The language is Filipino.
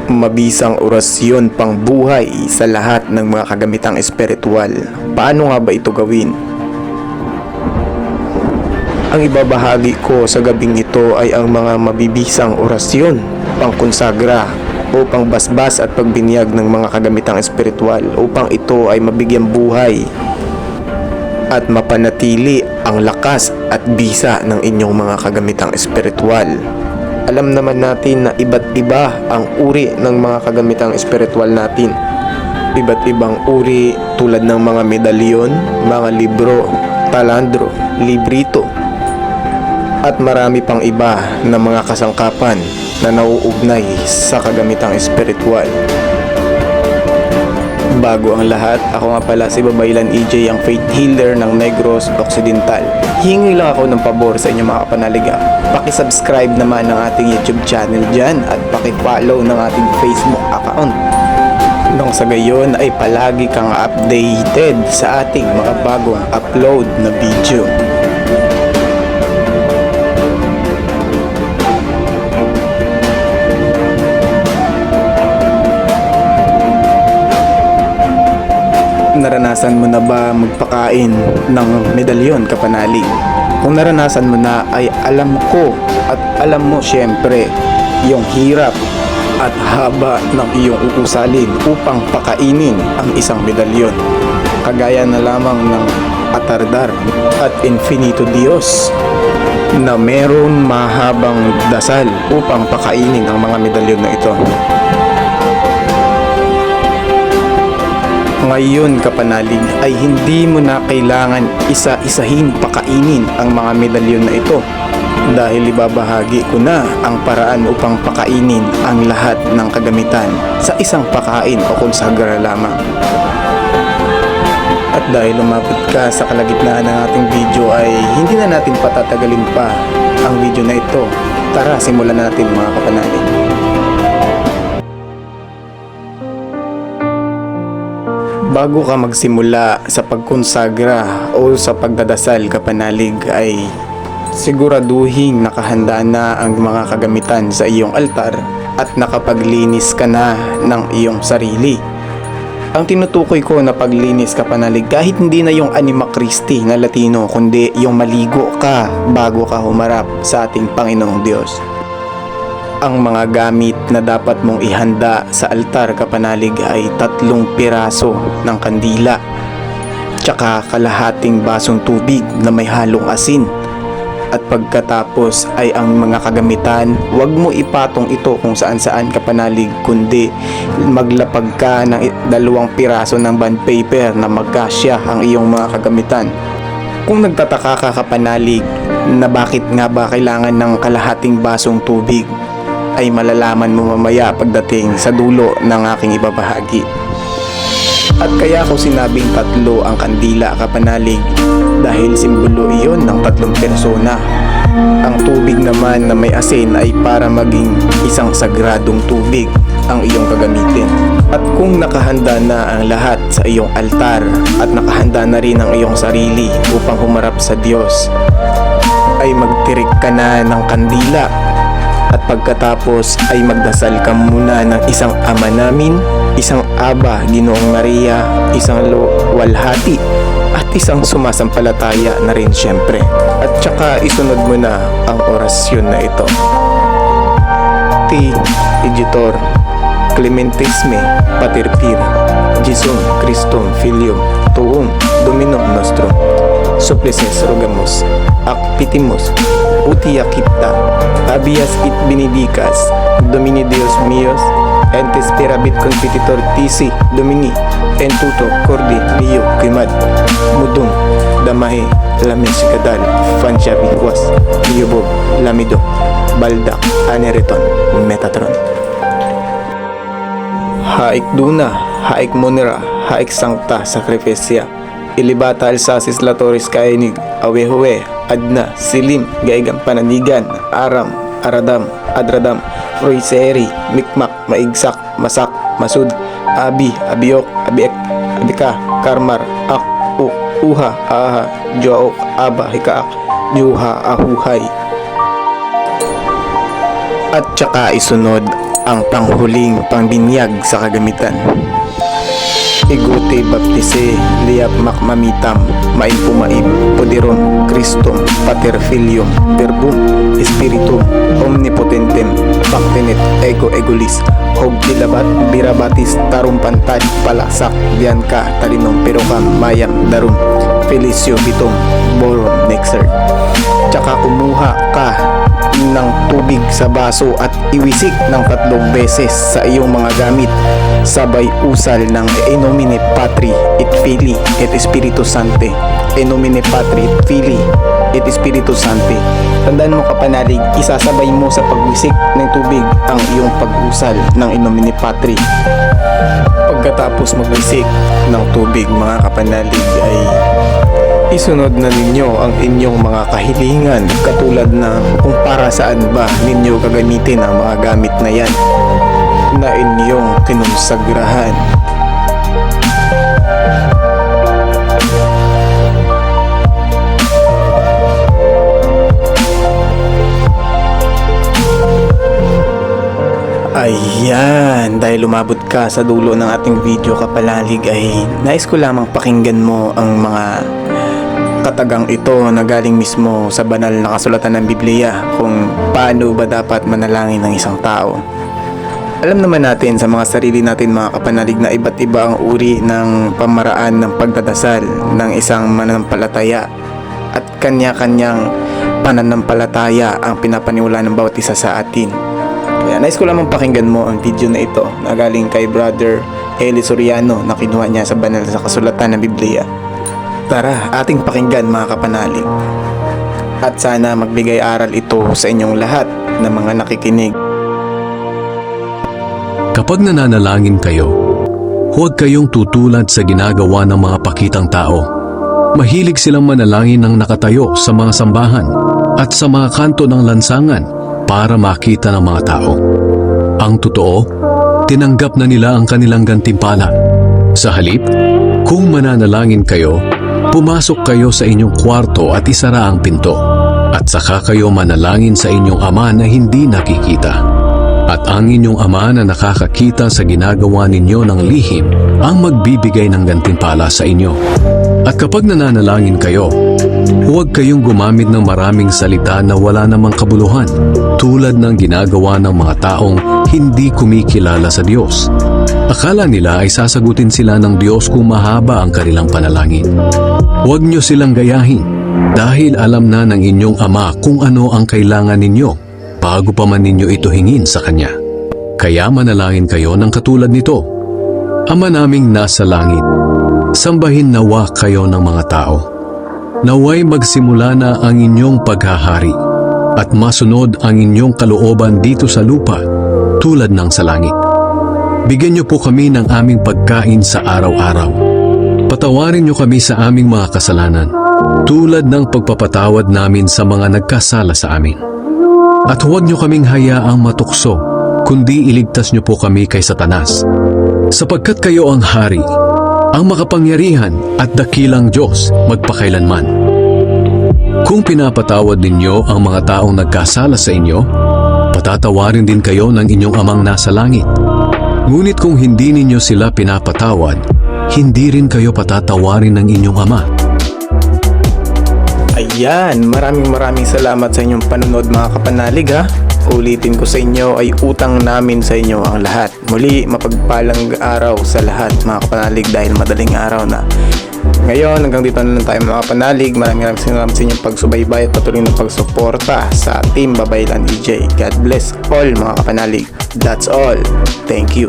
Mabisang orasyon pang buhay sa lahat ng mga kagamitang espiritual. Paano nga ba ito gawin? Ang ibabahagi ko sa gabing ito ay ang mga mabibisang orasyon, pangkonsagra o pangbasbas at pagbinyag ng mga kagamitang espiritual upang ito ay mabigyang buhay at mapanatili ang lakas at bisa ng inyong mga kagamitang espiritual. Alam naman natin na iba't iba ang uri ng mga kagamitang espiritual natin. Iba't ibang uri tulad ng mga medalyon, mga libro, talandro, librito, at marami pang iba na mga kasangkapan na nauugnay sa kagamitang espiritual. Bago ang lahat, ako nga pala si Babaylan EJ, ang faith healer ng Negros Occidental. Hingi lang ako ng pabor sa inyo mga kapanalig. Paki-subscribe naman ng ating YouTube channel dyan at paki-follow ng ating Facebook account. Nang sa gayon ay palagi kang updated sa ating mga bagong upload na video. Naranasan mo na ba magpakain ng medalyon, kapanalig? Kung naranasan mo na ay alam ko at alam mo syempre yung hirap at haba ng iyong uusalin upang pakainin ang isang medalyon. Kagaya na lamang ng Atardar at Infinito Dios na meron mahabang dasal upang pakainin ang mga medalyon na ito. Ngayon, kapanalig, ay hindi mo na kailangan isa-isahin pakainin ang mga medalyon na ito dahil ibabahagi ko na ang paraan upang pakainin ang lahat ng kagamitan sa isang pakain o konsagra lamang. At dahil lumapit ka sa kalagitnaan ng ating video ay hindi na natin patatagalin pa ang video na ito. Tara, simulan natin mga kapanalig. Bago ka magsimula sa pagkonsagra o sa pagdadasal, kapanalig, ay siguraduhin nakahanda na ang mga kagamitan sa iyong altar at nakapaglinis ka na ng iyong sarili. Ang tinutukoy ko na paglinis, kapanalig, kahit hindi na yung Anima Christi na Latino, kundi yung maligo ka bago ka humarap sa ating Panginoong Diyos. Ang mga gamit na dapat mong ihanda sa altar, kapanalig, ay 3 piraso ng kandila, tsaka kalahating basong tubig na may halong asin. At pagkatapos ay ang mga kagamitan, huwag mo ipatong ito kung saan-saan, kapanalig, kundi maglapag ka ng 2 piraso ng bond paper na magkasya ang iyong mga kagamitan. Kung nagtataka ka, kapanalig, na bakit nga ba kailangan ng kalahating basong tubig, ay malalaman mo mamaya pagdating sa dulo ng aking ibabahagi. At kaya ko sinabing 3 ang kandila, kapanalig, dahil simbolo iyon ng 3 persona. Ang tubig naman na may asin ay para maging isang sagradong tubig ang iyong gagamitin. At kung nakahanda na ang lahat sa iyong altar at nakahanda na rin ang iyong sarili upang humarap sa Diyos, ay magtirik ka na ng kandila. At pagkatapos ay magdasal ka muna ng isang Ama Namin, isang Aba, Ginoong Maria, isang Luwalhati, at isang sumasampalataya na rin syempre. At tsaka isunod mo na ang orasyon na ito. Ti Igitor Clementisme Pater Pira Jesum Christum Filium Tuum Dominum Nostrum Supplices Rogamus Ac Pitimus Utia Cipta Habeas it benedicas Domini Deus meus entes terabit competitor tisi Domini en tuto cordi mio quimad mudum damahe lames kadal fanshabi was liubob lamido baldak anereton metatron. Haik duna, haik monera, haik sancta sacrificia ilibata alsasis latoris kainig awehuwe adna silim gaigang pananigan aram aradam adradam roiseri mikmak maigsak masak masud abi abiok abiek abika karmar ak uha aha jook aba hikaak juha ahuhay. At tsaka isunod ang panghuling pangbinyag sa kagamitan. Igute baptise liap makmamitam main pumaib poderom Christum pater filium verbum spiritum omnipotentem pactenet ego egolis hog tilabat birabatis tarum pantad palasak diyan ka talinong perokam mayam darum felicio bitum borum nexer. Tsaka kumuha ka ng tubig sa baso at iwisik ng 3 beses sa iyong mga gamit, sabay usal ng In nomine Patri et Filii et Spiritus Sancti. In nomine Patri et Filii et Spiritus Sancti. Tandaan mo kapanalig, isasabay mo sa pagwisik ng tubig ang iyong pag-usal ng In nomine Patri. Pagkatapos magwisik ng tubig mga kapanalig ay isunod na ninyo ang inyong mga kahilingan, katulad na kung para saan ba ninyo gagamitin ang mga gamit na yan na inyong kinonsagrahan. Ayan, dahil lumabot ka sa dulo ng ating video kapalalig ay nais ko lamang pakinggan mo ang mga katagang ito na galing mismo sa banal na kasulatan ng Biblia kung paano ba dapat manalangin ng isang tao. Alam naman natin sa mga sarili natin mga kapanalig na iba't iba ang uri ng pamaraan ng pagdadasal ng isang mananampalataya at kanya-kanyang pananampalataya ang pinapaniwala ng bawat isa sa atin. Kaya nais ko lamang pakinggan mo ang video na ito na galing kay Brother Eli Soriano na kinuha niya sa banal sa kasulatan ng Biblia. Tara, ating pakinggan mga kapanalig. At sana magbigay aral ito sa inyong lahat na mga nakikinig. Kapag nananalangin kayo, huwag kayong tutulad sa ginagawa ng mga pakitang tao. Mahilig silang manalangin ng nakatayo sa mga sambahan at sa mga kanto ng lansangan para makita ng mga tao. Ang totoo, tinanggap na nila ang kanilang gantimpala. Sa halip, kung mananalangin kayo, pumasok kayo sa inyong kwarto at isara ang pinto, at saka kayo manalangin sa inyong Ama na hindi nakikita. At ang inyong Ama na nakakakita sa ginagawa ninyo ng lihim ang magbibigay ng gantimpala sa inyo. At kapag nananalangin kayo, huwag kayong gumamit ng maraming salita na wala namang kabuluhan, tulad ng ginagawa ng mga taong hindi kumikilala sa Diyos. Akala nila ay sasagutin sila ng Diyos kung mahaba ang kanilang panalangin. Huwag nyo silang gayahin dahil alam na ng inyong Ama kung ano ang kailangan ninyo bago pa man ninyo ito hingin sa Kanya. Kaya manalangin kayo ng katulad nito: Ama naming nasa langit, sambahin nawa kayo ng mga tao. Naway magsimula na ang inyong paghahari at masunod ang inyong kalooban dito sa lupa tulad ng sa langit. Bigyan niyo po kami ng aming pagkain sa araw-araw. Patawarin niyo kami sa aming mga kasalanan, tulad ng pagpapatawad namin sa mga nagkasala sa amin. At huwag niyo kaming hayaang matukso, kundi iligtas niyo po kami kay Satanas. Sapagkat kayo ang hari, ang makapangyarihan at dakilang Diyos magpakailanman. Kung pinapatawad ninyo ang mga taong nagkasala sa inyo, patatawarin din kayo ng inyong Amang nasa langit. Ngunit kung hindi ninyo sila pinapatawad, hindi rin kayo patatawarin ng inyong Ama. Ayan, maraming salamat sa inyong panunod mga kapanalig ha. Ulitin ko sa inyo ay utang namin sa inyo ang lahat. Muli, mapagpalang araw sa lahat mga kapanalig dahil madaling araw na. Ngayon, hanggang dito na lang tayo mga kapanalig. Maraming salamat sa inyong pagsubaybay at patuloy na pagsuporta sa Team Babaylan EJ. God bless all mga kapanalig. That's all. Thank you.